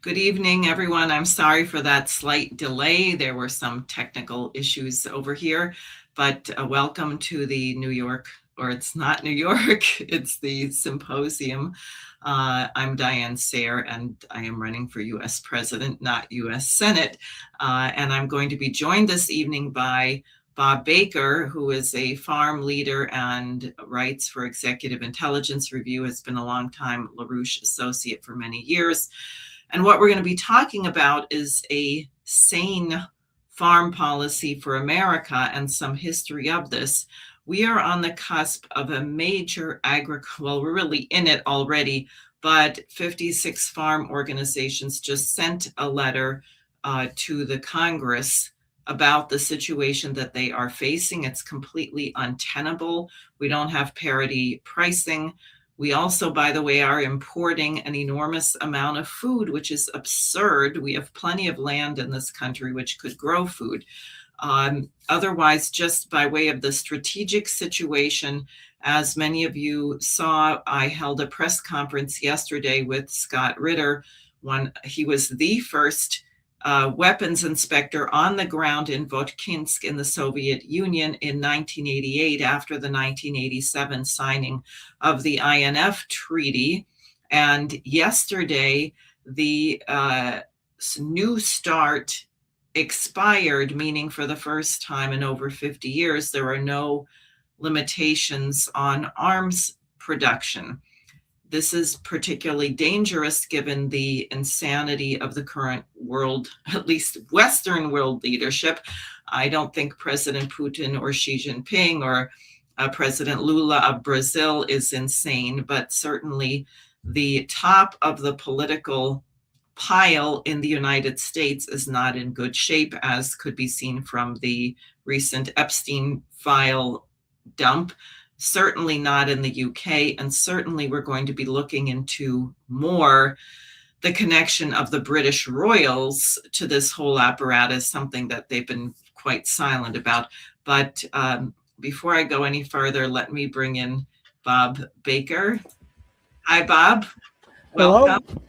Good evening, everyone. I'm sorry for that slight delay. There were some technical issues over here, but welcome to the New York, or it's not New York, it's the symposium. I'm Diane Sayre, and I am running for U.S. President, not U.S. Senate. And I'm going to be joined this evening by Bob Baker, who is a farm leader and writes for Executive Intelligence Review, has been a longtime LaRouche associate for many years. And what we're going to be talking about is a sane farm policy for America and some history of this. We are on the cusp of a major well, we're really in it already, but 56 farm organizations just sent a letter to the Congress about the situation that they are facing. It's completely untenable. We don't have parity pricing. We also, by the way, are importing an enormous amount of food, which is absurd. We have plenty of land in this country which could grow food. Otherwise, just by way of the strategic situation, as many of you saw, I held a press conference yesterday with Scott Ritter. He was the first weapons inspector on the ground in Votkinsk in the Soviet Union in 1988 after the 1987 signing of the INF Treaty. And yesterday, the New START expired, meaning for the first time in over 50 years, there are no limitations on arms production. This is particularly dangerous given the insanity of the current world, at least Western world leadership. I don't think President Putin or Xi Jinping or President Lula of Brazil is insane, but certainly the top of the political pile in the United States is not in good shape, as could be seen from the recent Epstein file dump. Certainly not in the UK, and certainly we're going to be looking into more the connection of the British royals to this whole apparatus, something that they've been quite silent about. But before I go any further, let me bring in Bob Baker. Hi, Bob. Welcome. Hello.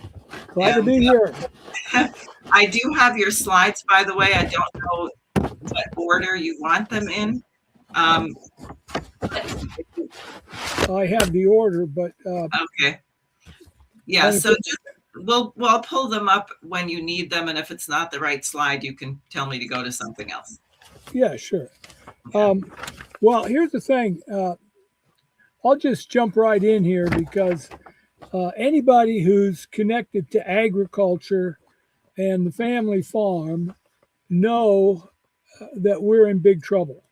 Glad to be here. I do have your slides, by the way. I don't know what order you want them in. I have the order, but okay. Yeah, so just we'll pull them up when you need them, and if it's not the right slide, you can tell me to go to something else. Yeah, sure. Well, here's the thing. I'll just jump right in here because anybody who's connected to agriculture and the family farm know that we're in big trouble.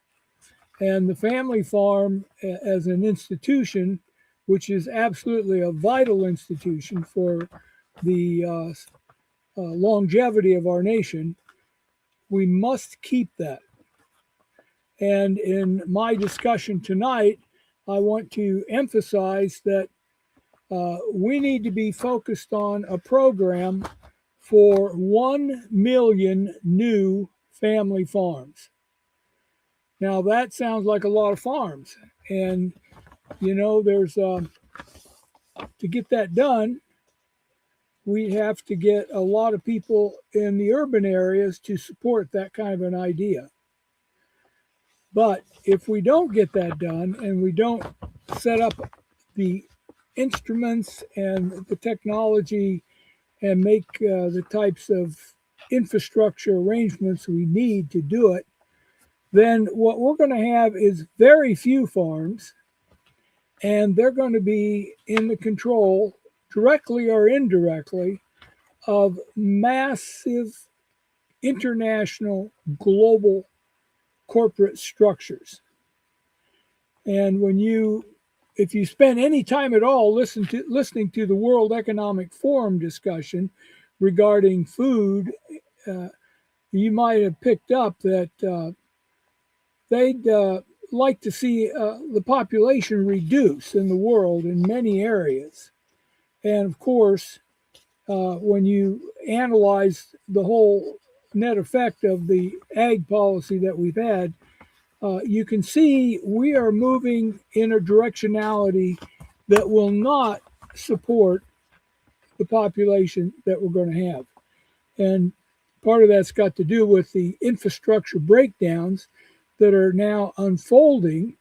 And the family farm as an institution, which is absolutely a vital institution for the longevity of our nation, we must keep that. And in my discussion tonight, I want to emphasize that we need to be focused on a program for 1 million new family farms. Now, that sounds like a lot of farms. And, you know, there's to get that done, we have to get a lot of people in the urban areas to support that kind of an idea. But if we don't get that done and we don't set up the instruments and the technology and make the types of infrastructure arrangements we need to do it, then what we're going to have is very few farms, and they're going to be in the control, directly or indirectly, of massive international global corporate structures. And if you spend any time at all listening to the World Economic Forum discussion regarding food, you might have picked up that they'd like to see the population reduce in the world in many areas. And of course, when you analyze the whole net effect of the ag policy that we've had, you can see we are moving in a directionality that will not support the population that we're going to have. And part of that's got to do with the infrastructure breakdowns that are now unfolding,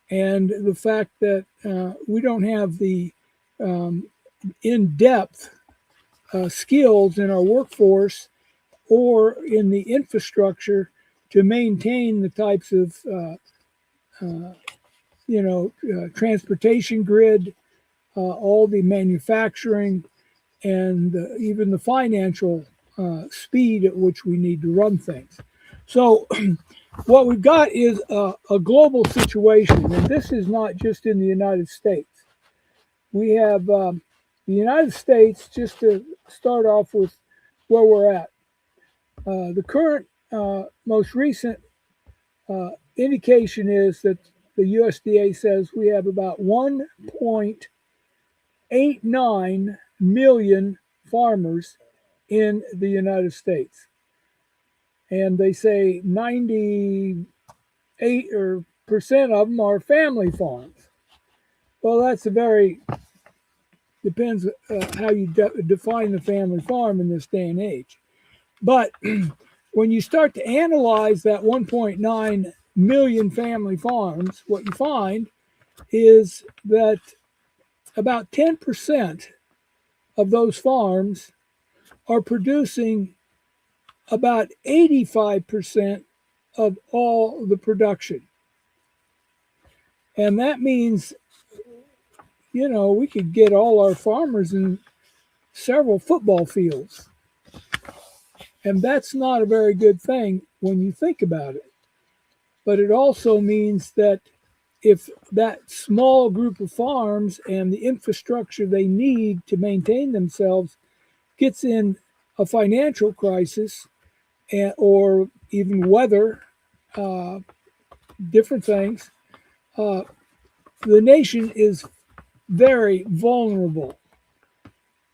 and the fact that we don't have the in-depth skills in our workforce or in the infrastructure to maintain the types of transportation grid, all the manufacturing, and even the financial speed at which we need to run things. So, what we've got is a global situation, and this is not just in the United States. We have the United States, just to start off with where we're at. The current, most recent indication is that the USDA says we have about 1.89 million farmers in the United States. And they say 98% of them are family farms. Well, that's depends how you define the family farm in this day and age. But when you start to analyze that 1.9 million family farms, what you find is that about 10% of those farms are producing about 85% of all the production. And that means, we could get all our farmers in several football fields. And that's not a very good thing when you think about it. But it also means that if that small group of farms and the infrastructure they need to maintain themselves gets in a financial crisis or even weather, different things, the nation is very vulnerable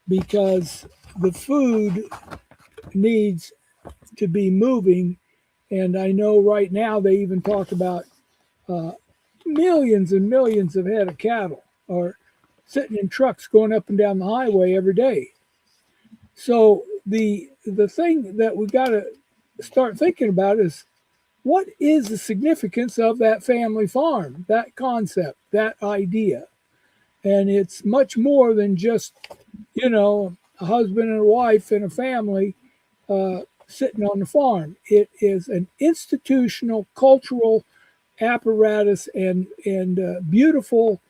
because the food needs to be moving. And I know right now they even talk about millions and millions of head of cattle are sitting in trucks going up and down the highway every day. So the thing that we got to start thinking about is what is the significance of that family farm, that concept, that idea. And it's much more than just, a husband and a wife and a family sitting on the farm. It is an institutional, cultural apparatus and beautiful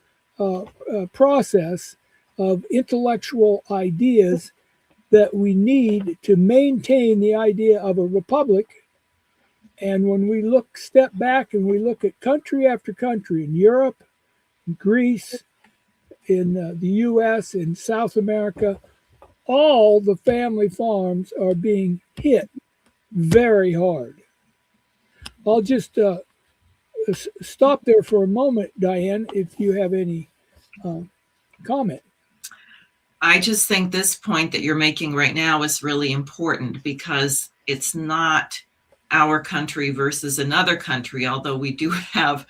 process of intellectual ideas that we need to maintain the idea of a republic. And when we step back and we look at country after country in Europe, in Greece, in the U.S., in South America, all the family farms are being hit very hard. I'll just stop there for a moment, Diane, if you have any comment. I just think this point that you're making right now is really important because it's not our country versus another country, although we do have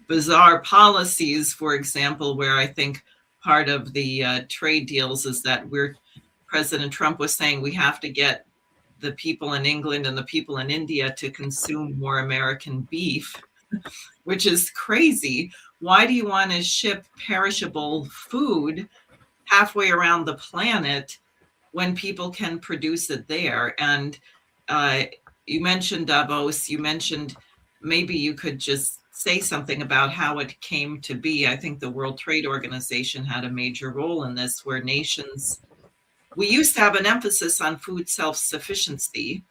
bizarre policies, for example, where I think part of the trade deals is that President Trump was saying we have to get the people in England and the people in India to consume more American beef, which is crazy. Why do you want to ship perishable food halfway around the planet when people can produce it there? And you mentioned Davos, you mentioned maybe you could just say something about how it came to be. I think the World Trade Organization had a major role in this, where we used to have an emphasis on food self-sufficiency.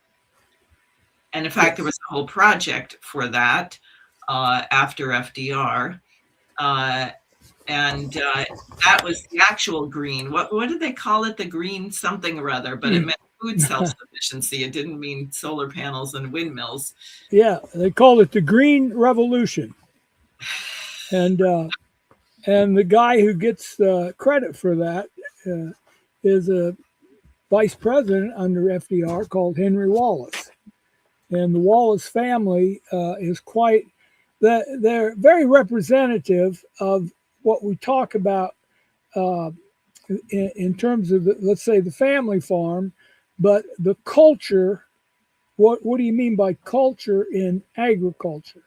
And in fact, there was a whole project for that after FDR. And that was the actual green. What did they call it? The green something or other, but it meant food self-sufficiency. It didn't mean solar panels and windmills. Yeah, they called it the Green Revolution. And the guy who gets credit for that is a vice president under FDR called Henry Wallace. And the Wallace family is they're very representative of what we talk about in terms of, let's say, the family farm, but the culture, what do you mean by culture in agriculture?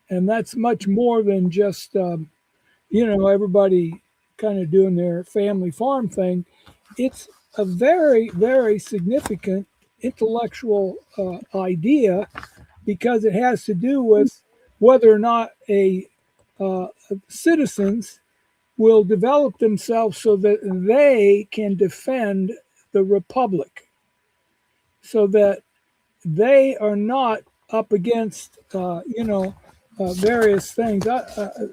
And that's much more than just, everybody kind of doing their family farm thing. It's a very, very significant intellectual idea because it has to do with whether or not citizens will develop themselves so that they can defend the republic, so that they are not up against various things.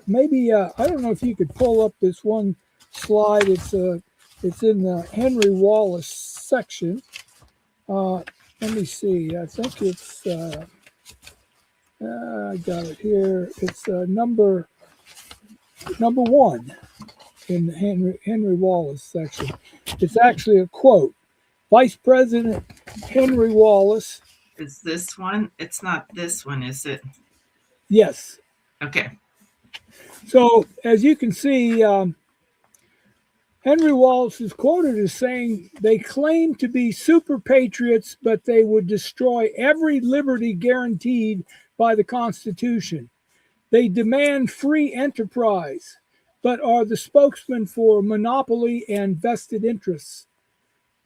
Maybe I don't know if you could pull up this one slide. It's in the Henry Wallace section. Let me see. I think it's I got it here. It's number one in the Henry Wallace section. It's actually a quote. Vice President Henry Wallace. Is this one? It's not this one, is it? Yes. Okay. So as you can see, Henry Wallace is quoted as saying, "They claim to be super patriots, but they would destroy every liberty guaranteed by the Constitution. They demand free enterprise, but are the spokesman for monopoly and vested interests.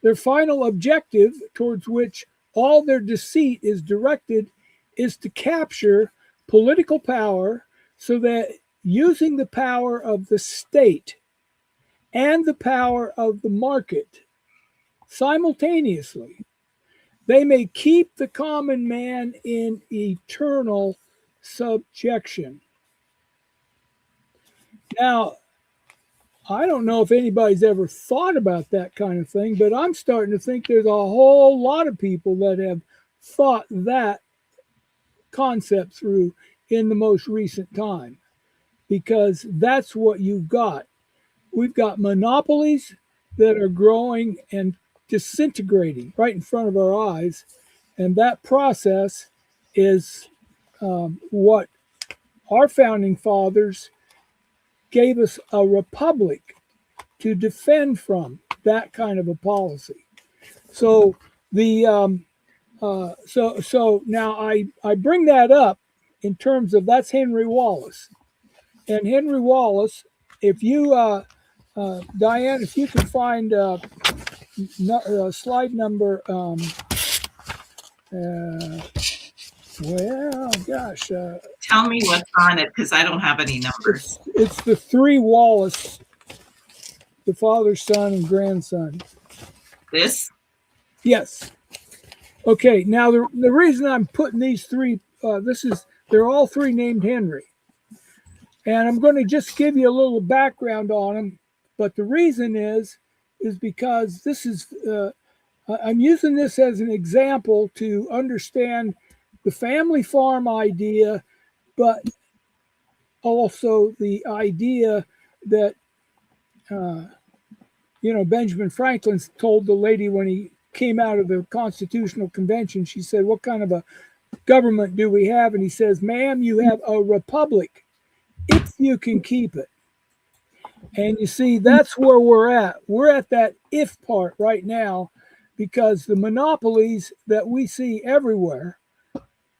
Their final objective, towards which all their deceit is directed, is to capture political power so that using the power of the state and the power of the market simultaneously, they may keep the common man in eternal subjection." Now, I don't know if anybody's ever thought about that kind of thing, but I'm starting to think there's a whole lot of people that have thought that concept through in the most recent time, because that's what you've got. We've got monopolies that are growing and disintegrating right in front of our eyes. And that process is what our founding fathers gave us a republic to defend from, that kind of a policy. So so now I bring that up in terms of that's Henry Wallace. And Henry Wallace, if you Diane, if you can find slide number, well, gosh. Tell me what's on it, because I don't have any numbers. It's the three Wallace, the father, son, and grandson. This? Yes. Okay, now the reason I'm putting these three, they're all three named Henry. And I'm going to just give you a little background on them. But the reason is because this is, I'm using this as an example to understand the family farm idea, but also the idea that, Benjamin Franklin told the lady when he came out of the Constitutional Convention, she said, "What kind of a government do we have?" And he says, "Ma'am, you have a republic if you can keep it." And you see, that's where we're at. We're at that if part right now, because the monopolies that we see everywhere,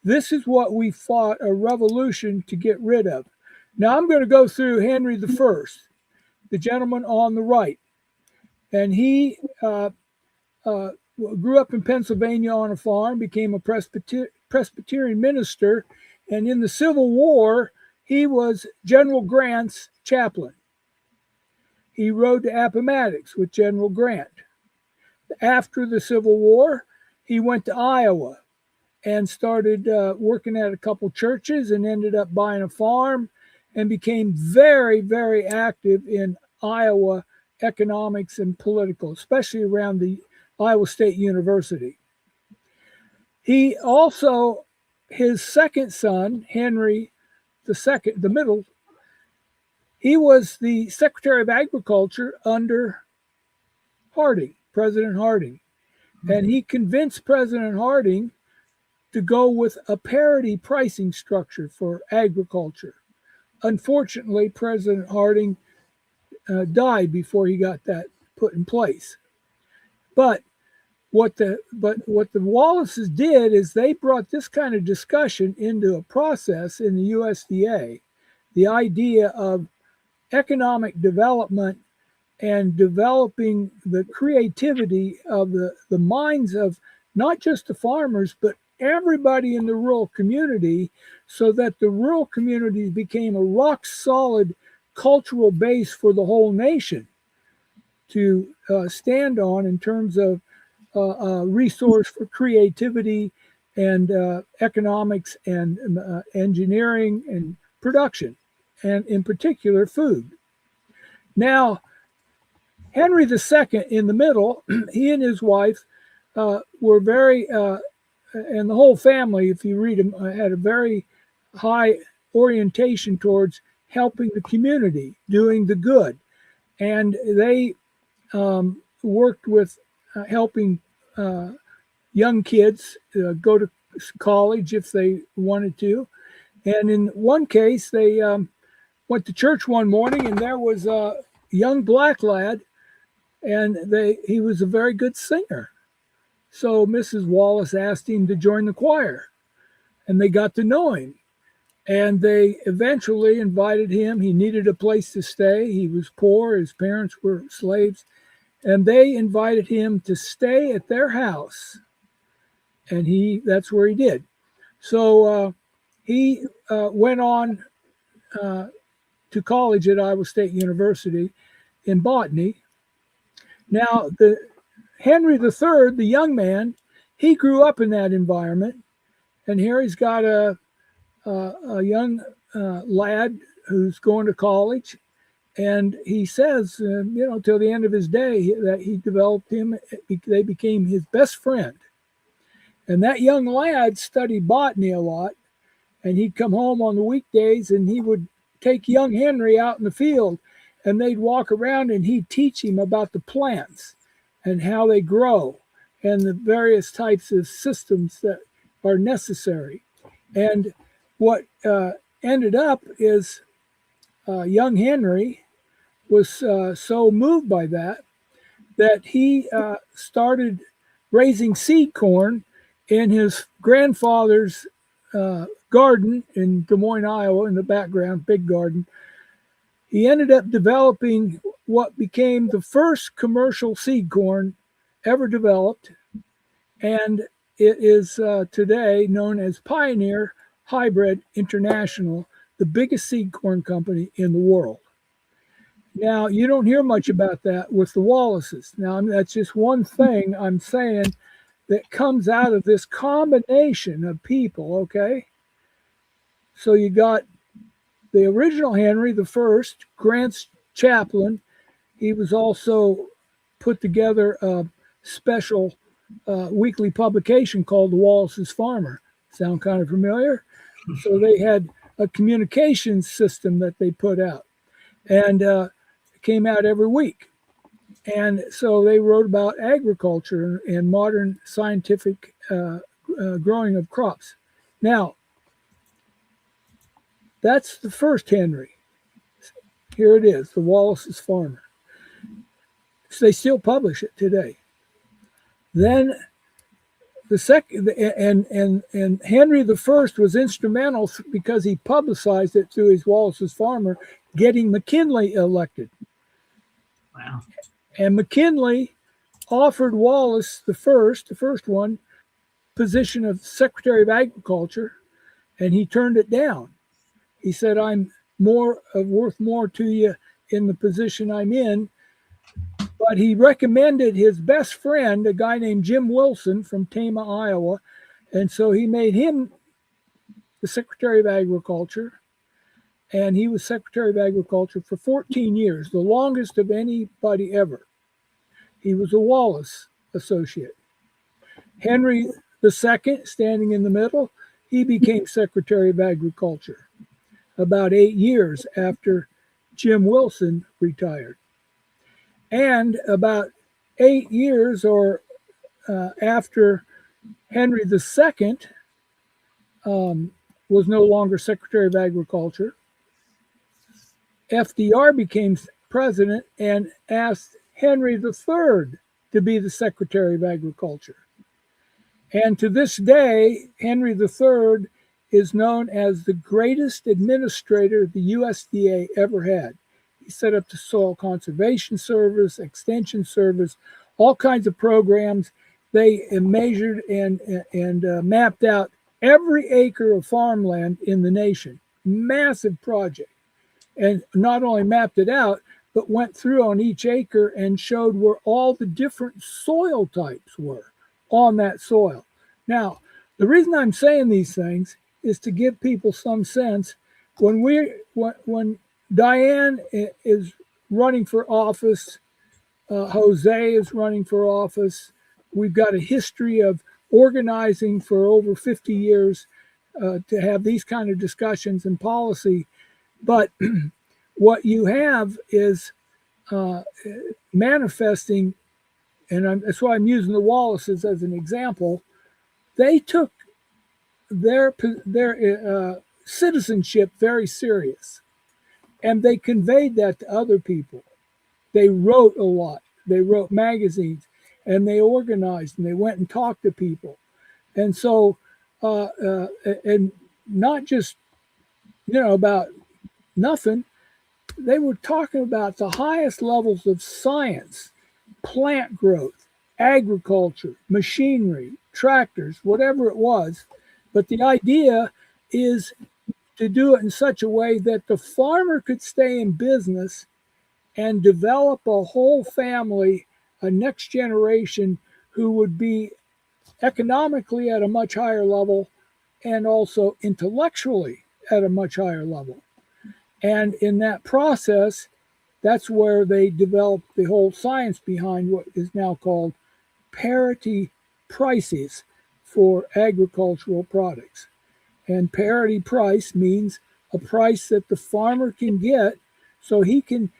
this is what we fought a revolution to get rid of. Now I'm going to go through Henry I, the gentleman on the right. And he grew up in Pennsylvania on a farm, became a Presbyterian minister, and in the Civil War, he was General Grant's chaplain. He rode to Appomattox with General Grant. After the Civil War, he went to Iowa and started working at a couple churches and ended up buying a farm and became very, very active in Iowa economics and political, especially around the Iowa State University. He also, his second son, Henry II, the middle, he was the Secretary of Agriculture under Harding, President Harding. And he convinced President Harding to go with a parity pricing structure for agriculture. Unfortunately, President Harding died before he got that put in place. But what the Wallaces did is they brought this kind of discussion into a process in the USDA, the idea of economic development and developing the creativity of the minds of not just the farmers, but everybody in the rural community, so that the rural community became a rock solid cultural base for the whole nation to stand on in terms of a resource for creativity and economics and engineering and production, and in particular food. Now, Henry II in the middle, he and his wife were very, and the whole family, if you read them, had a very high orientation towards helping the community, doing the good. And they worked with helping young kids go to college if they wanted to. And in one case, they went to church one morning, and there was a young black lad, and he was a very good singer. So Mrs. Wallace asked him to join the choir, and they got to know him. And they eventually invited him. He needed a place to stay. He was poor. His parents were slaves. And they invited him to stay at their house. And that's where he did. So he went on to college at Iowa State University in botany. Now, Henry III, the young man, he grew up in that environment. And here he's got a young lad who's going to college. And he says, till the end of his day, that he developed him, they became his best friend. And that young lad studied botany a lot. And he'd come home on the weekdays and he would take young Henry out in the field, and they'd walk around and he'd teach him about the plants and how they grow and the various types of systems that are necessary. And what ended up is young Henry was so moved by that he started raising seed corn in his grandfather's garden in Des Moines, Iowa, in the background, big garden. He ended up developing what became the first commercial seed corn ever developed, and it is today known as Pioneer Hybrid International, the biggest seed corn company in the world. Now, you don't hear much about that with the Wallaces. Now, that's just one thing I'm saying that comes out of this combination of people, okay? So you got the original Henry I, Grant's chaplain. He was also put together a special weekly publication called The Wallace's Farmer. Sound kind of familiar? So they had a communications system that they put out, and it came out every week. And so they wrote about agriculture and modern scientific growing of crops. Now, that's the first Henry. Here it is, The Wallace's Farmer. So they still publish it today. Then the second, and Henry I was instrumental because he publicized it through his Wallace's Farmer, getting McKinley elected. Wow. And McKinley offered Wallace the first one, position of Secretary of Agriculture, and he turned it down. He said, I'm worth more to you in the position I'm in. But he recommended his best friend, a guy named Jim Wilson from Tama, Iowa. And so he made him the Secretary of Agriculture. And he was Secretary of Agriculture for 14 years, the longest of anybody ever. He was a Wallace associate. Henry II, standing in the middle, he became Secretary of Agriculture about 8 years after Jim Wilson retired. And about 8 years after Henry II was no longer Secretary of Agriculture, FDR became president and asked Henry III to be the Secretary of Agriculture. And to this day, Henry III is known as the greatest administrator the USDA ever had. He set up the Soil Conservation Service, Extension Service, all kinds of programs. They measured and mapped out every acre of farmland in the nation. Massive project. And not only mapped it out, but went through on each acre and showed where all the different soil types were on that soil. Now, the reason I'm saying these things is to give people some sense. When Diane is running for office, Jose is running for office. We've got a history of organizing for over 50 years to have these kind of discussions and policy. But what you have is manifesting, and that's why I'm using the Wallaces as an example. They took their citizenship very serious, and they conveyed that to other people. They wrote a lot. They wrote magazines, and they organized, and they went and talked to people. And so, and not just, about nothing. They were talking about the highest levels of science, plant growth, agriculture, machinery, tractors, whatever it was. But the idea is to do it in such a way that the farmer could stay in business and develop a whole family, a next generation who would be economically at a much higher level and also intellectually at a much higher level. And in that process, that's where they developed the whole science behind what is now called parity prices for agricultural products. And parity price means a price that the farmer can get so he can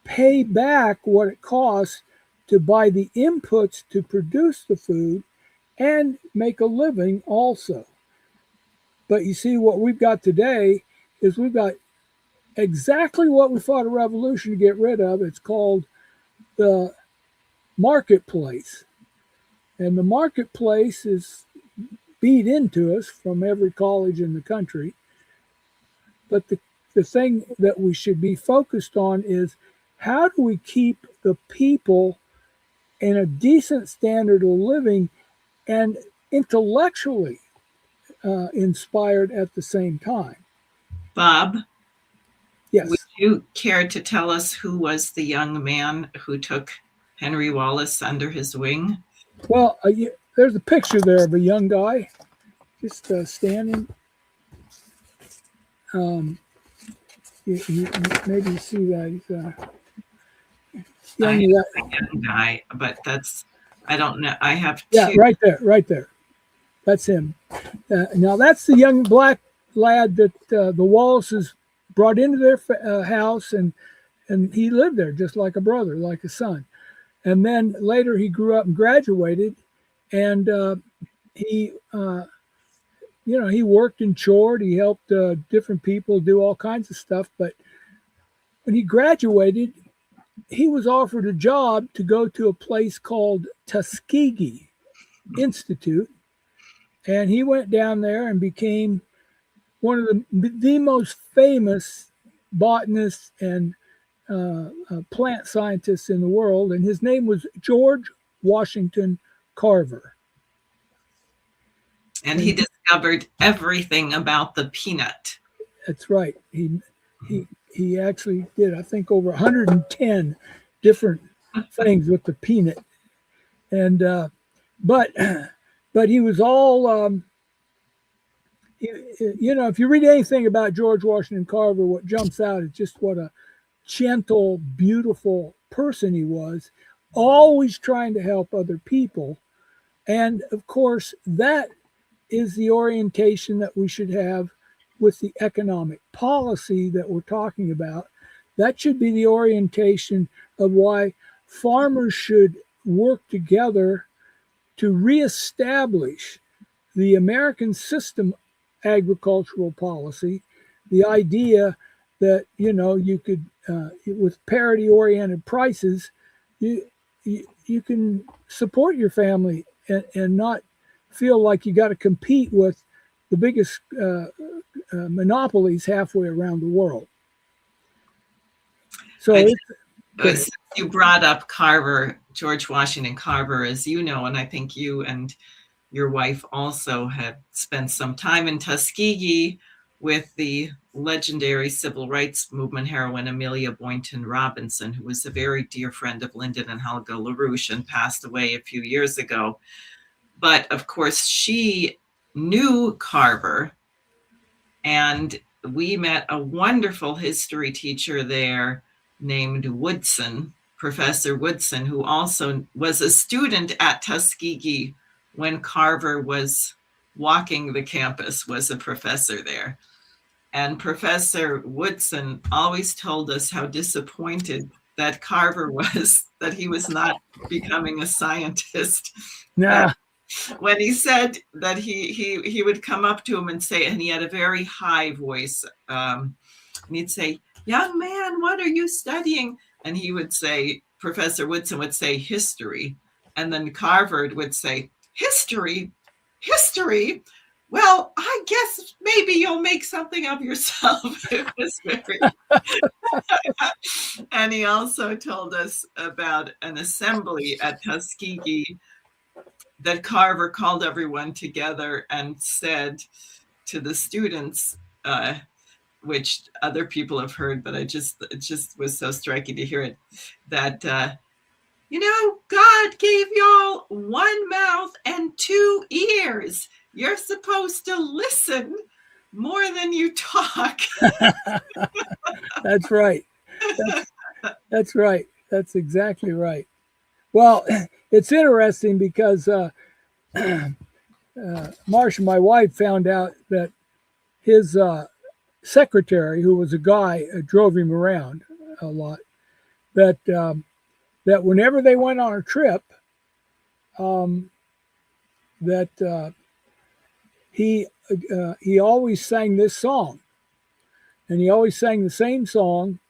pay back what it costs to buy the inputs to produce the food and make a living also. But you see, what we've got today is we've got exactly what we fought a revolution to get rid of. It's called the marketplace. And the marketplace is beat into us from every college in the country. But the thing that we should be focused on is how do we keep the people in a decent standard of living and intellectually inspired at the same time. Bob, yes. Would you care to tell us who was the young man who took Henry Wallace under his wing? Well, there's a picture there of a young guy just standing. You maybe you see that. He's a young guy, but I don't know. I have two. Yeah, right there. That's him. Now that's the young black lad that the Wallaces brought into their house, and he lived there just like a brother, like a son. And then later he grew up and graduated, and he worked and chored. He helped different people do all kinds of stuff. But when he graduated, he was offered a job to go to a place called Tuskegee Institute. And he went down there and became one of the most famous botanists and plant scientists in the world. And his name was George Washington Carver. And he discovered everything about the peanut. That's right. He actually did, I think, over 110 different things with the peanut. And but he was all, if you read anything about George Washington Carver, what jumps out is just what a gentle, beautiful person he was, always trying to help other people. And of course, that is the orientation that we should have with the economic policy that we're talking about. That should be the orientation of why farmers should work together to reestablish the American system agricultural policy, the idea that, you could, with parity-oriented prices, you can support your family and not feel like you got to compete with the biggest monopolies halfway around the world. So I go ahead. since you brought up Carver, George Washington Carver, as you know, and I think you and your wife also had spent some time in Tuskegee with the legendary civil rights movement heroine Amelia Boynton Robinson, who was a very dear friend of Lyndon and Helga LaRouche and passed away a few years ago. But of course, she knew Carver, and we met a wonderful history teacher there named Woodson, Professor Woodson, who also was a student at Tuskegee when Carver was walking the campus, was a professor there. And Professor Woodson always told us how disappointed that Carver was that he was not becoming a scientist. Nah. When he said that he would come up to him and say, and he had a very high voice, and he'd say, "Young man, what are you studying?" And he would say, Professor Woodson would say, "History." And then Carver would say, "History? History? Well, I guess maybe you'll make something of yourself." It was very. And he also told us about an assembly at Tuskegee that Carver called everyone together and said to the students, which other people have heard, but it just was so striking to hear it, that God gave y'all one mouth and two ears. You're supposed to listen more than you talk. That's right. That's right. That's exactly right. Well, it's interesting because Marsha, my wife, found out that his secretary, who was a guy, drove him around a lot. That whenever they went on a trip, that he always sang this song, and he always sang the same song.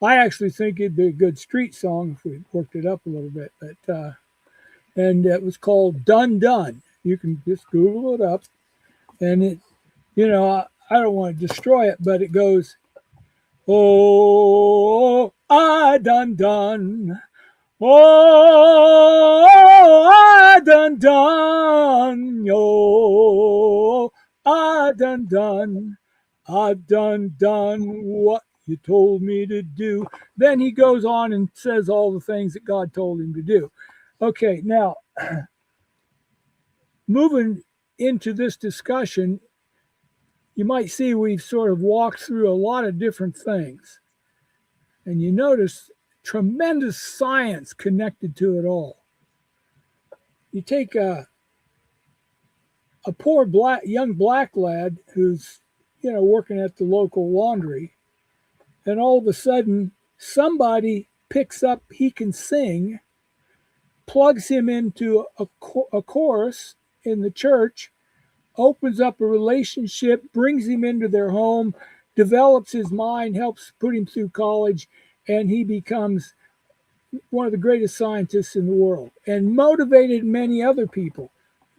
I actually think it'd be a good street song if we worked it up a little bit, but and it was called "Done Done." You can just Google it up, and it, I don't want to destroy it, but it goes, "Oh, I done done. Oh, I done done. Oh, I done done. I done done what you told me to do." Then he goes on and says all the things that God told him to do. Okay, now moving into this discussion, you might see we've sort of walked through a lot of different things. And you notice tremendous science connected to it all. You take a poor young black lad who's, working at the local laundry, and all of a sudden somebody picks up he can sing, plugs him into a chorus in the church, opens up a relationship, brings him into their home, develops his mind, helps put him through college, and he becomes one of the greatest scientists in the world and motivated many other people.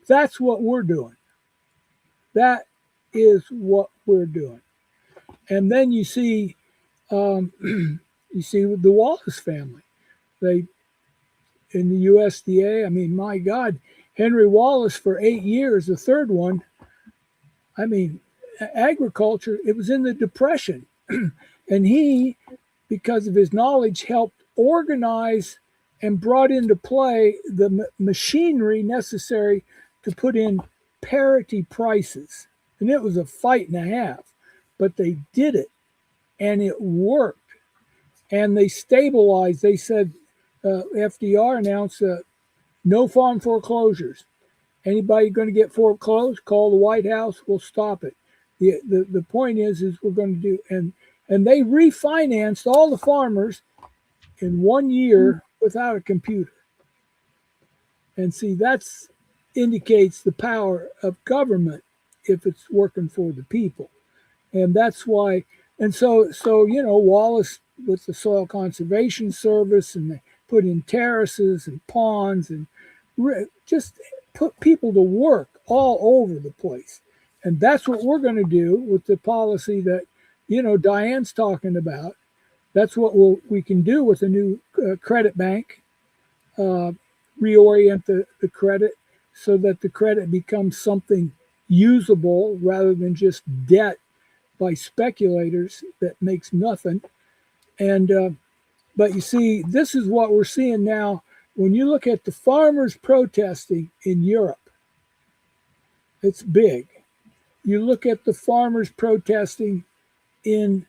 That's what we're doing. That is what we're doing. And then you see the Wallace family. They in the USDA. I mean, my God, Henry Wallace for 8 years, the third one. I mean, agriculture. It was in the Depression, and he, because of his knowledge, helped organize and brought into play the machinery necessary to put in parity prices. And it was a fight and a half, but they did it, and it worked. And they stabilized. They said, FDR announced no farm foreclosures. Anybody going to get foreclosed, call the White House, we'll stop it. The point is we're going to do, and they refinanced all the farmers in 1 year without a computer. And see, that's indicates the power of government if it's working for the people. And that's why, and so Wallace with the Soil Conservation Service and the put in terraces and ponds and just put people to work all over the place. And that's what we're going to do with the policy that, Diane's talking about. That's what we can do with a new credit bank, reorient the credit so that the credit becomes something usable rather than just debt by speculators that makes nothing. And but you see, this is what we're seeing now. When you look at the farmers protesting in Europe, it's big. You look at the farmers protesting in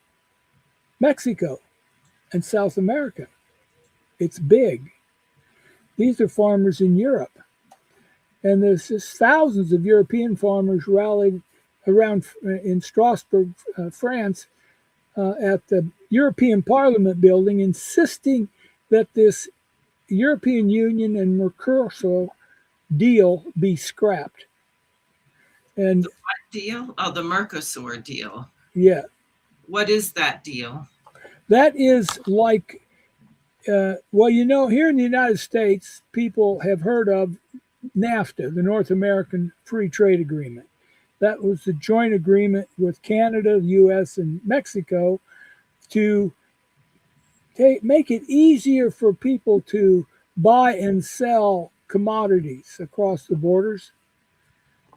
Mexico and South America, it's big. These are farmers in Europe. And there's just thousands of European farmers rallied around in Strasbourg, France, at the European Parliament building, insisting that this European Union and Mercosur deal be scrapped. And what deal? Oh, the Mercosur deal. yeah, What is that deal? that is like, well, here in the United States, people have heard of NAFTA, the North American Free Trade Agreement. That was the joint agreement with Canada, the US, and Mexico to make it easier for people to buy and sell commodities across the borders.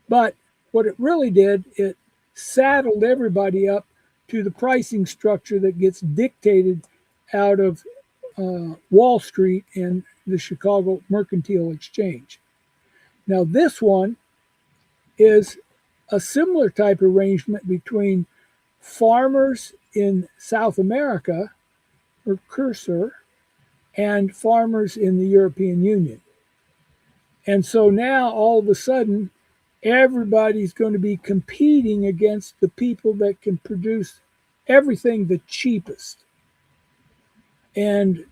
But what it really did, it saddled everybody up to the pricing structure that gets dictated out of Wall Street and the Chicago Mercantile Exchange. Now, this one is a similar type arrangement between farmers in South America, Mercosur, and farmers in the European Union. And so now all of a sudden, everybody's going to be competing against the people that can produce everything the cheapest. And,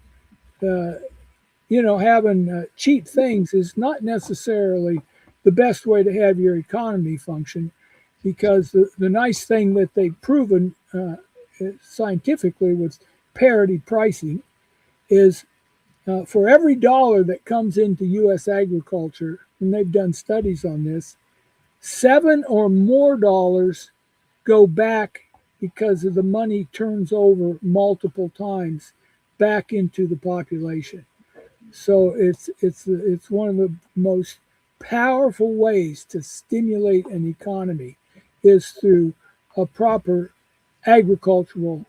having cheap things is not necessarily the best way to have your economy function, because the nice thing that they've proven scientifically with parity pricing is for every dollar that comes into U.S. agriculture, and they've done studies on this, $7 or more go back because of the money turns over multiple times back into the population. So it's one of the most powerful ways to stimulate an economy is through a proper agricultural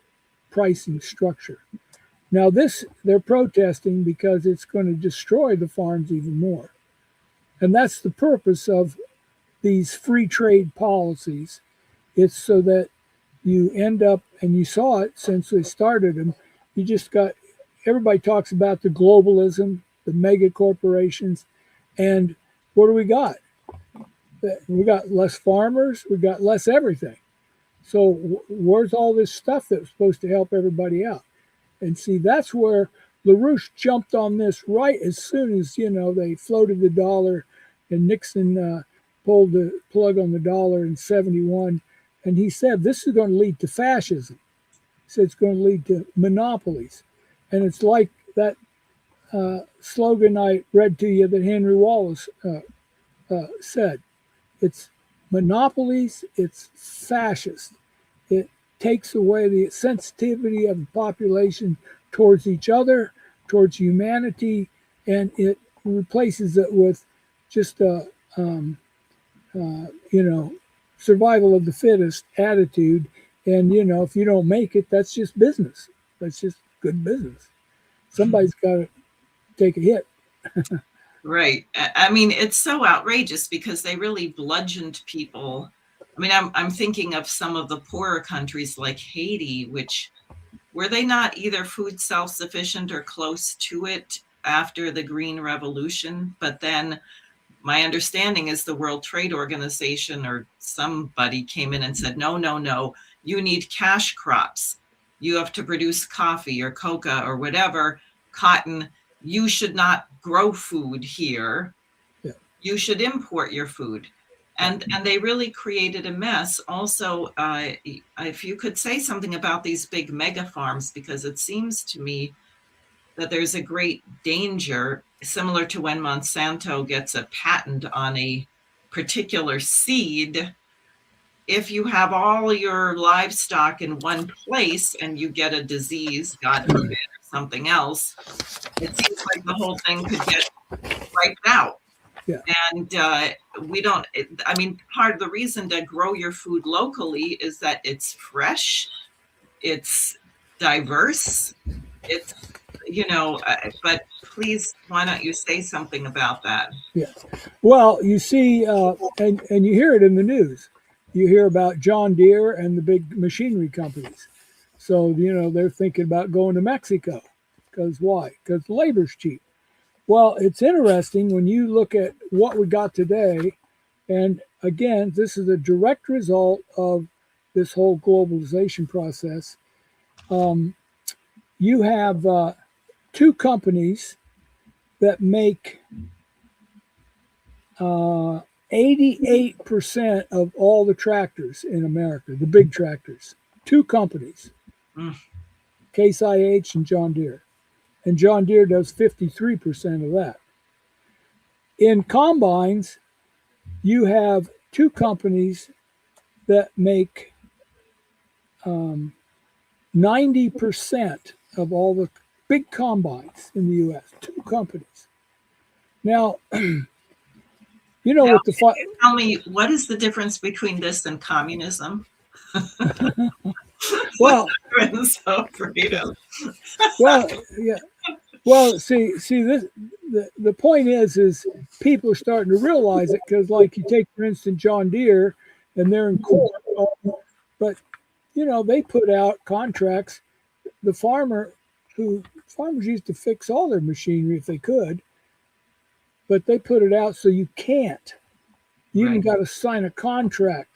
pricing structure. Now they're protesting because it's going to destroy the farms even more. And that's the purpose of these free trade policies. It's so that you end up, and you saw it since we started them, everybody talks about the globalism, the mega corporations, and what do we got? We got less farmers, we got less everything. So where's all this stuff that was supposed to help everybody out? And see, that's where LaRouche jumped on this right as soon as, they floated the dollar and Nixon pulled the plug on the dollar in 71. And he said, this is going to lead to fascism. He said it's going to lead to monopolies. And it's like that slogan I read to you that Henry Wallace said. It's monopolies, it's fascist. It takes away the sensitivity of the population towards each other, towards humanity, and it replaces it with just a, survival of the fittest attitude. And, if you don't make it, that's just business. That's just good business. Somebody's got to take a hit. Right. I mean, it's so outrageous because they really bludgeoned people. I mean, I'm thinking of some of the poorer countries like Haiti, which were they not either food self-sufficient or close to it after the Green Revolution? But then my understanding is the World Trade Organization or somebody came in and said, no, you need cash crops. You have to produce coffee or coca or whatever, cotton. You should not grow food here. Yeah. You should import your food. And they really created a mess. Also, if you could say something about these big mega farms, because it seems to me that there's a great danger, similar to when Monsanto gets a patent on a particular seed. If you have all your livestock in one place and you get a disease, God forbid, or something else, it seems like the whole thing could get wiped out. Yeah. And we don't, I mean, part of the reason to grow your food locally is that it's fresh, it's diverse, it's, but please, why don't you say something about that? Yeah. Well, you see, and you hear it in the news. You hear about John Deere and the big machinery companies. So, they're thinking about going to Mexico. Because why? Because labor's cheap. Well, it's interesting when you look at what we got today. And again, this is a direct result of this whole globalization process. You have two companies that make 88% of all the tractors in America, the big tractors. Two companies, Case IH and John Deere. And John Deere does 53% of that. In combines, you have two companies that make 90% of all the big combines in the U.S. Two companies. Now, with the tell me, what is the difference between this and communism? Well, so freedom. Well, yeah. Well, see, this the point is people are starting to realize it because, like, you take for instance John Deere, and they're in corn, but they put out contracts. The farmers used to fix all their machinery if they could, but they put it out so you can't. You even got to sign a contract,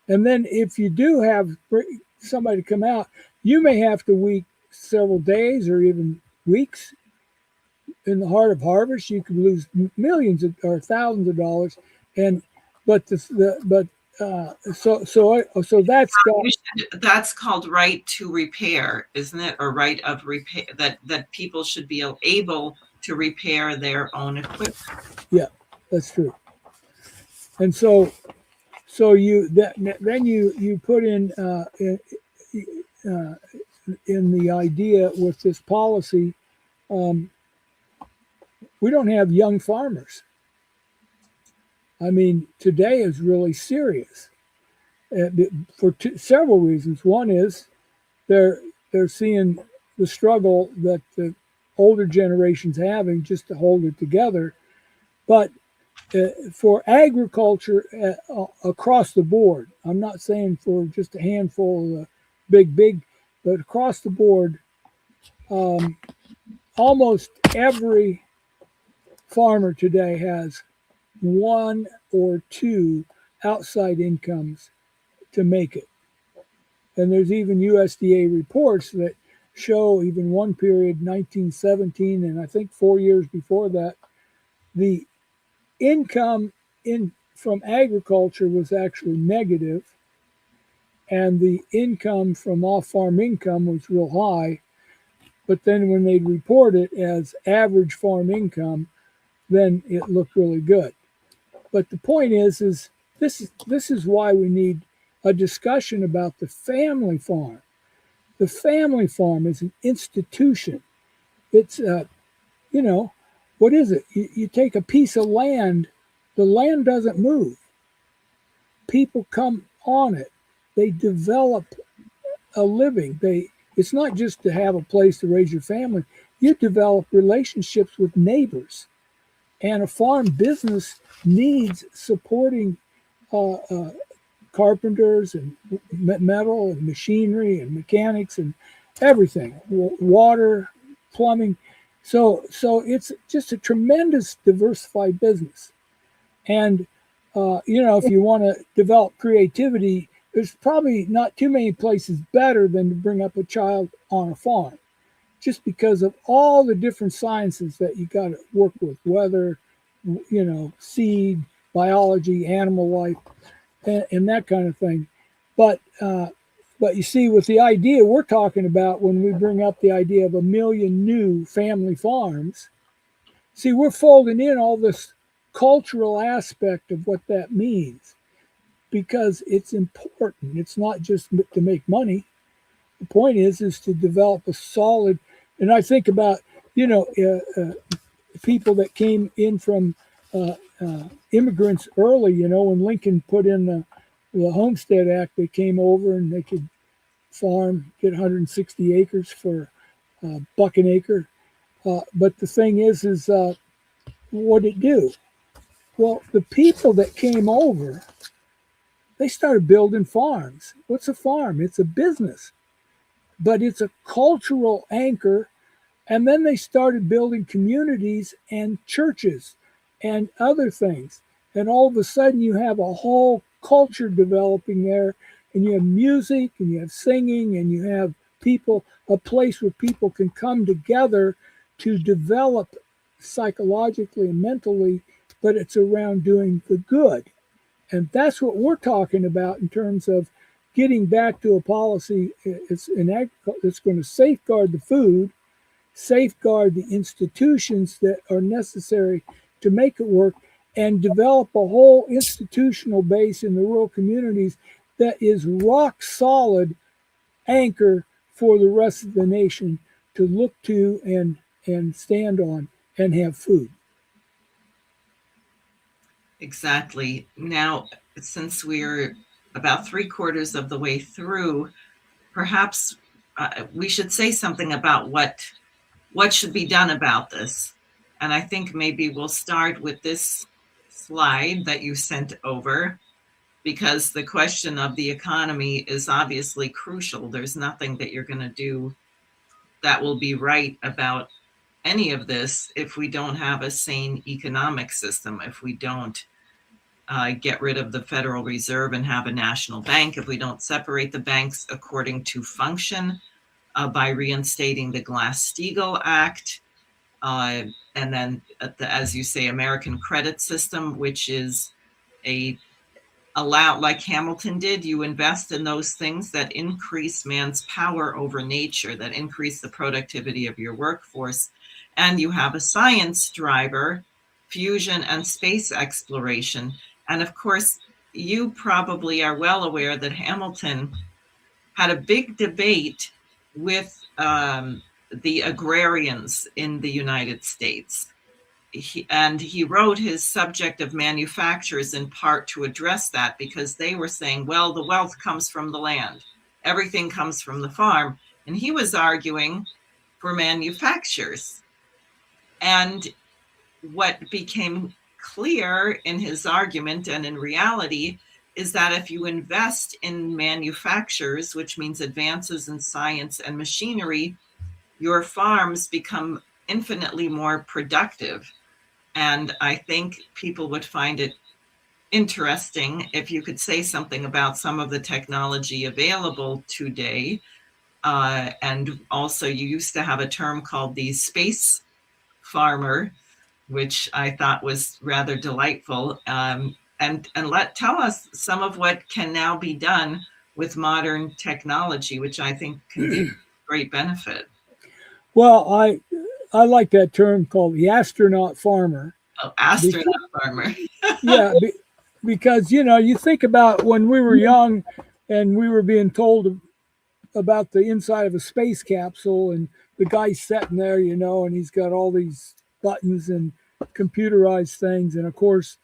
and then if you do have somebody come out, you may have to wait several days or even weeks. In the heart of harvest, you could lose millions or thousands of dollars, so that's called right to repair, isn't it? Or right of repair, that people should be able to repair their own equipment. Yeah, that's true. And so then you put in the idea with this policy. We don't have young farmers. I mean, today is really serious for several reasons. One is they're seeing the struggle that the older generation's having just to hold it together. But for agriculture across the board, I'm not saying for just a handful of the big, but across the board, almost every farmer today has one or two outside incomes to make it. And there's even USDA reports that show even one period, 1917, and I think 4 years before that, the income from agriculture was actually negative, and the income from off-farm income was real high. But then when they'd report it as average farm income, then it looked really good. But the point is this is why we need a discussion about the family farm. The family farm is an institution. It's what is it? You take a piece of land, the land doesn't move. People come on it. They develop a living. It's not just to have a place to raise your family. You develop relationships with neighbors. And a farm business needs supporting carpenters and metal and machinery and mechanics and everything, water, plumbing. So it's just a tremendous diversified business. And, if you want to develop creativity, there's probably not too many places better than to bring up a child on a farm, just because of all the different sciences that you got to work with, weather, seed, biology, animal life, and that kind of thing. But But you see, with the idea we're talking about when we bring up the idea of 1 million new family farms, see, we're folding in all this cultural aspect of what that means because it's important. It's not just to make money. The point is to develop a solid. And I think about you know people that came in from immigrants early. When Lincoln put in the Homestead Act, they came over and they could farm, get 160 acres for buck an acre. But the thing is what did it do? Well, the people that came over, they started building farms. What's a farm? It's a business, but it's a cultural anchor. And then they started building communities and churches and other things. And all of a sudden, you have a whole culture developing there, and you have music, and you have singing, and you have people, a place where people can come together to develop psychologically and mentally, but it's around doing the good. And that's what we're talking about in terms of getting back to a policy. It's going to safeguard the food, safeguard the institutions that are necessary to make it work, and develop a whole institutional base in the rural communities that is rock solid anchor for the rest of the nation to look to and stand on and have food. Exactly. Now, since we're about 3/4 of the way through, perhaps we should say something about what should be done about this. And I think maybe we'll start with this slide that you sent over, because the question of the economy is obviously crucial. There's nothing that you're going to do that will be right about any of this if we don't have a sane economic system, if we don't get rid of the Federal Reserve and have a national bank, if we don't separate the banks according to function by reinstating the Glass-Steagall Act, and then, as you say, American credit system, which is like Hamilton did, you invest in those things that increase man's power over nature, that increase the productivity of your workforce, and you have a science driver, fusion and space exploration. And of course, you probably are well aware that Hamilton had a big debate with the agrarians in the United States. He wrote his Subject of Manufactures in part to address that, because they were saying, well, the wealth comes from the land. Everything comes from the farm. And he was arguing for manufactures. And what became clear in his argument and in reality is that if you invest in manufactures, which means advances in science and machinery, your farms become infinitely more productive. And I think people would find it interesting if you could say something about some of the technology available today. And also, you used to have a term called the space farmer, which I thought was rather delightful. And tell us some of what can now be done with modern technology, which I think can be a great benefit. Well, I like that term called the astronaut farmer. Oh, astronaut farmer. Yeah, because you think about when we were young and we were being told about the inside of a space capsule, and the guy's sitting there, and he's got all these buttons and computerized things, and of course,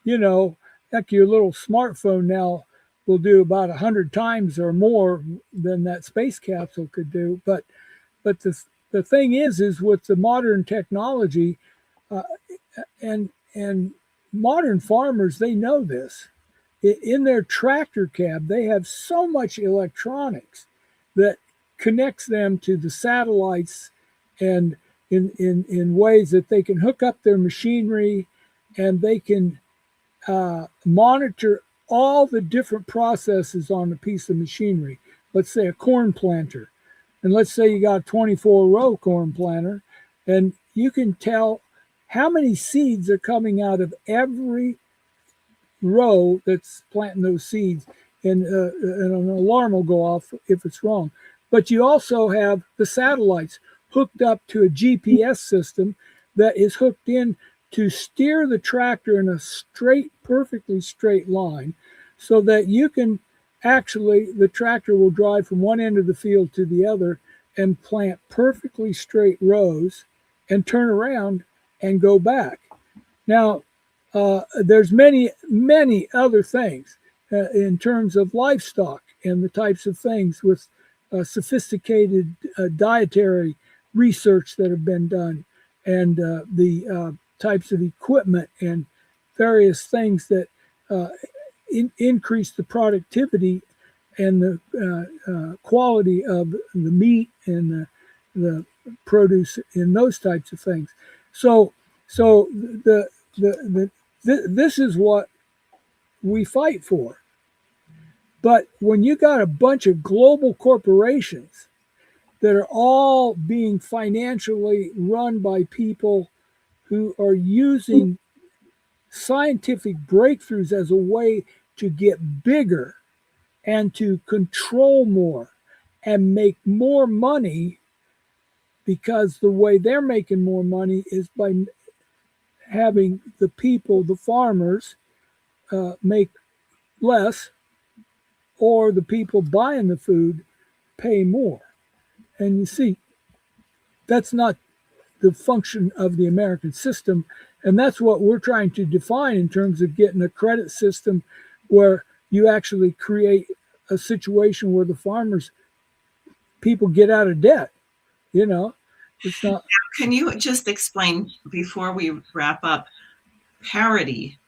heck, your little smartphone now will do about 100 times or more than that space capsule could do. But the thing is with the modern technology, and modern farmers, they know this. In their tractor cab, they have so much electronics that connects them to the satellites, and in ways that they can hook up their machinery, and they can monitor all the different processes on a piece of machinery. Let's say a corn planter, and let's say you got a 24-row corn planter, and you can tell how many seeds are coming out of every row that's planting those seeds. and an alarm will go off if it's wrong. But you also have the satellites hooked up to a GPS system that is hooked in to steer the tractor in a straight, perfectly straight line, so that you can actually, the tractor will drive from one end of the field to the other and plant perfectly straight rows and turn around and go back. Now, there's many other things in terms of livestock and the types of things with sophisticated dietary research that have been done, and the types of equipment and various things that uh, increase the productivity and the quality of the meat and the produce and those types of things. So, so this is what we fight for. But when you got a bunch of global corporations that are all being financially run by people who are using scientific breakthroughs as a way to get bigger and to control more and make more money, because the way they're making more money is by having the people, the farmers, make less, or the people buying the food pay more. And you see, that's not the function of the American system. And that's what we're trying to define in terms of getting a credit system where you actually create a situation where the farmers, people get out of debt. You know, it's not. Can you just explain before we wrap up parity?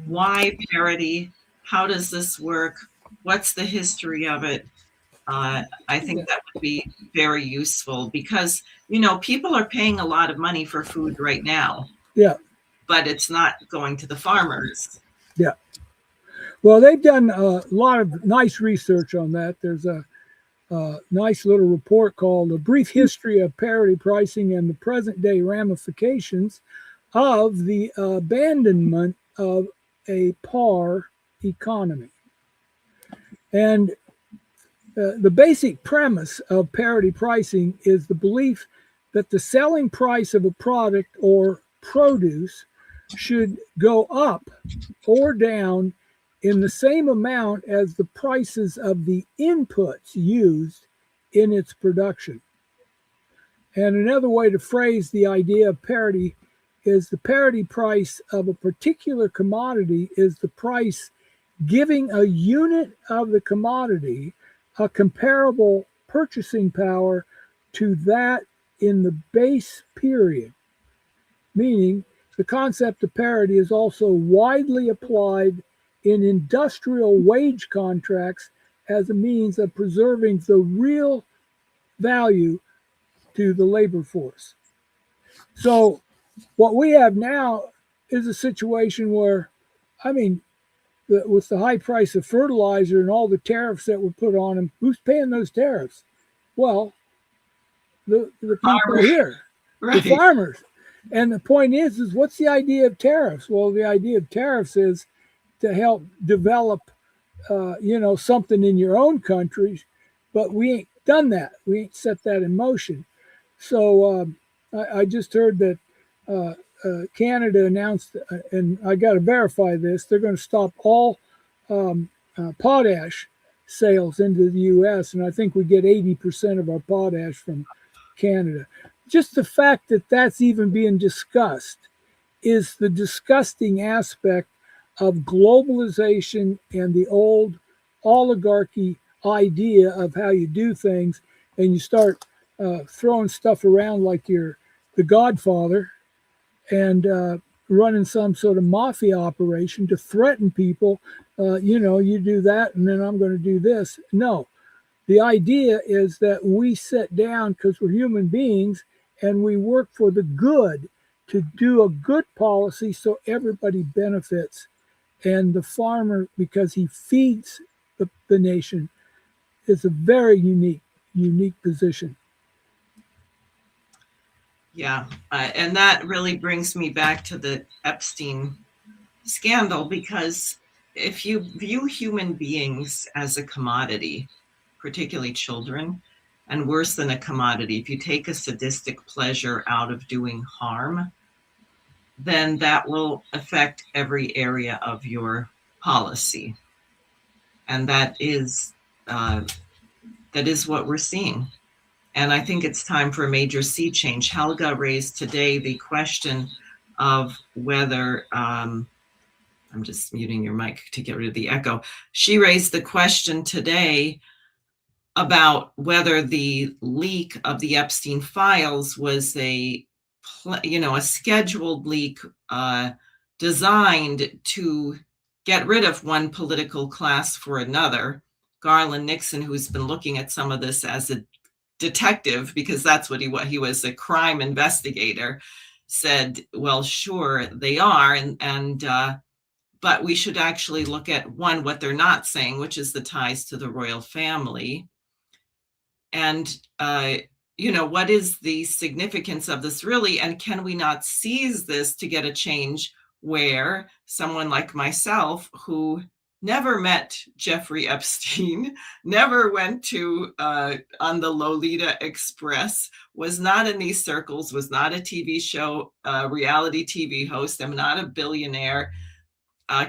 Why parity? How does this work? What's the history of it? I think that would be very useful because, people are paying a lot of money for food right now. Yeah. But it's not going to the farmers. Yeah. Well, they've done a lot of nice research on that. There's a nice little report called A Brief History of Parity Pricing and the Present Day Ramifications of the Abandonment of a Par Economy. And the basic premise of parity pricing is the belief that the selling price of a product or produce should go up or down in the same amount as the prices of the inputs used in its production. And another way to phrase the idea of parity is the parity price of a particular commodity is the price giving a unit of the commodity a comparable purchasing power to that in the base period. Meaning, the concept of parity is also widely applied in industrial wage contracts as a means of preserving the real value to the labor force. So, what we have now is a situation where, I mean, with the high price of fertilizer and all the tariffs that were put on them, who's paying those tariffs? Well, the people here, right. The farmers. And the point is what's the idea of tariffs? Well, the idea of tariffs is to help develop, something in your own country, but we ain't done that. We ain't set that in motion. So I just heard that Canada announced, and I got to verify this, they're going to stop all potash sales into the U.S., and I think we get 80% of our potash from Canada. Just the fact that that's even being discussed is the disgusting aspect of globalization and the old oligarchy idea of how you do things, and you start throwing stuff around like you're the Godfather and running some sort of mafia operation to threaten people. You do that and then I'm going to do this. No, the idea is that we sit down because we're human beings and we work for the good to do a good policy so everybody benefits. And the farmer, because he feeds the nation, is a very unique position. Yeah, and that really brings me back to the Epstein scandal, because if you view human beings as a commodity, particularly children, and worse than a commodity, if you take a sadistic pleasure out of doing harm, then that will affect every area of your policy. And that is what we're seeing. And I think it's time for a major sea change. Helga raised today the question of whether, I'm just muting your mic to get rid of the echo. She raised the question today about whether the leak of the Epstein files was a scheduled leak designed to get rid of one political class for another. Garland Nixon, who's been looking at some of this as a detective, because that's what he was, a crime investigator, said, well, sure, they are. But we should actually look at what they're not saying, which is the ties to the royal family. And, what is the significance of this really? And can we not seize this to get a change where someone like myself, who never met Jeffrey Epstein, never went to on the Lolita Express, was not in these circles, was not a TV show, reality TV host, I'm not a billionaire.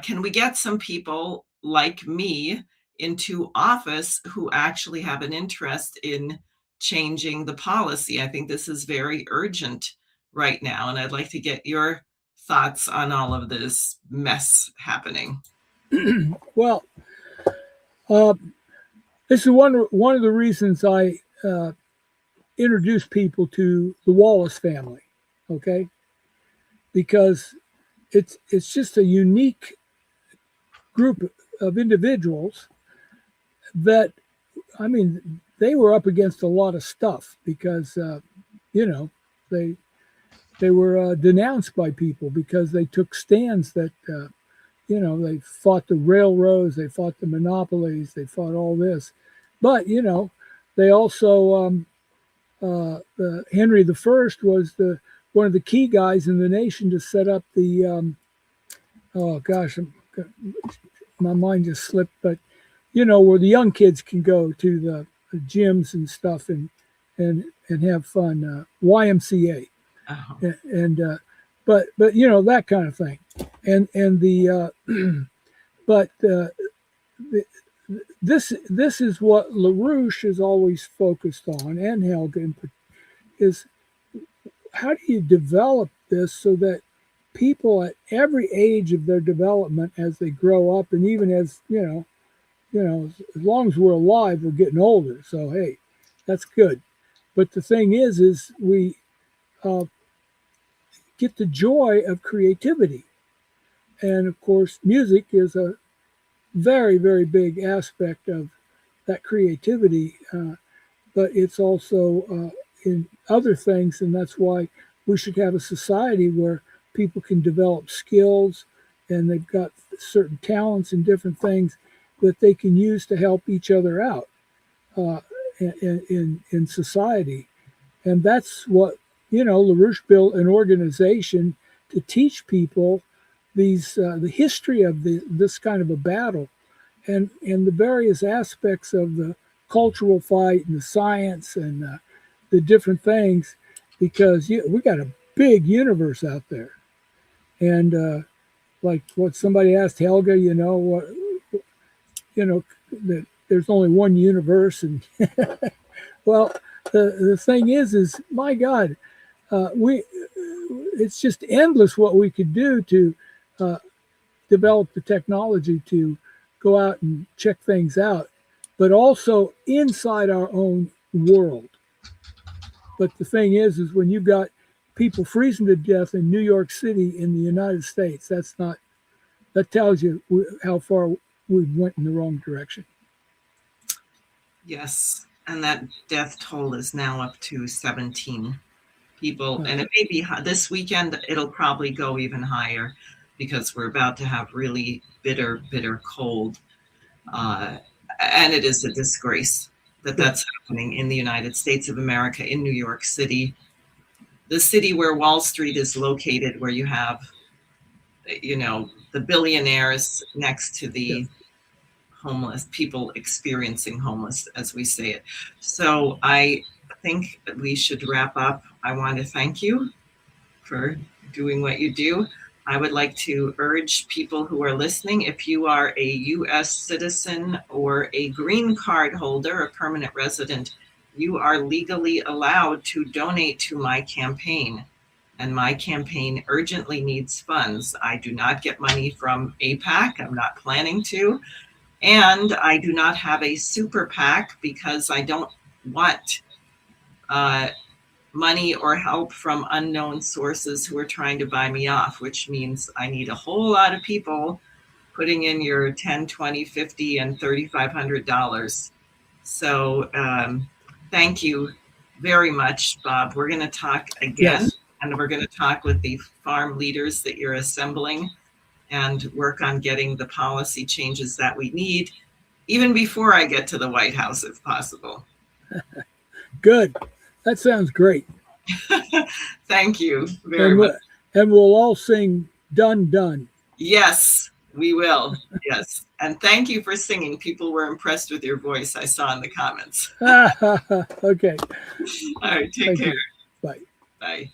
Can we get some people like me into office who actually have an interest in changing the policy? I think this is very urgent right now, and I'd like to get your thoughts on all of this mess happening. Well, this is one of the reasons I introduce people to the Wallace family, okay? Because it's just a unique group of individuals that, I mean, they were up against a lot of stuff because, they were denounced by people because they took stands that, they fought the railroads, they fought the monopolies, they fought all this. But, they also, Henry the First was one of the key guys in the nation to set up the, oh gosh, my mind just slipped, but, where the young kids can go to the gyms and stuff and have fun, YMCA. Uh-huh. And but that kind of thing, and the but this is what LaRouche is always focused on, and Helga is how do you develop this so that people at every age of their development, as they grow up, and even as as long as we're alive, we're getting older. So hey, that's good. But the thing is we get the joy of creativity. And of course, music is a very, very big aspect of that creativity, but it's also in other things. And that's why we should have a society where people can develop skills and they've got certain talents and different things that they can use to help each other out in society. And that's what LaRouche built an organization to teach people these the history of this kind of a battle, and the various aspects of the cultural fight and the science and the different things, because we got a big universe out there, and like what somebody asked Helga, that there's only one universe, and well, the thing is my God. It's just endless what we could do to develop the technology to go out and check things out, but also inside our own world. But the thing is when you've got people freezing to death in New York City in the United States, that tells you how far we went in the wrong direction. Yes, and that death toll is now up to 17 people, and it may be this weekend, it'll probably go even higher because we're about to have really bitter cold, and it is a disgrace that's happening in the United States of America, in New York City, the city where Wall Street is located, where you have the billionaires next to the Yeah. homeless people experiencing homeless, as we say it. So I think we should wrap up. I want to thank you for doing what you do. I would like to urge people who are listening, if you are a U.S. citizen or a green card holder, a permanent resident, you are legally allowed to donate to my campaign. And my campaign urgently needs funds. I do not get money from AIPAC. I'm not planning to. And I do not have a super PAC because I don't want money or help from unknown sources who are trying to buy me off, which means I need a whole lot of people putting in your 10, 20, 50, and $3,500. So thank you very much, Bob. We're going to talk again, Yes. and we're going to talk with the farm leaders that you're assembling and work on getting the policy changes that we need, even before I get to the White House, if possible. Good. That sounds great. Thank you very much. And we'll all sing "Done, Done." Yes, we will. Yes. And thank you for singing. People were impressed with your voice, I saw in the comments. Okay. All right. Take Thank care. you. Bye. Bye.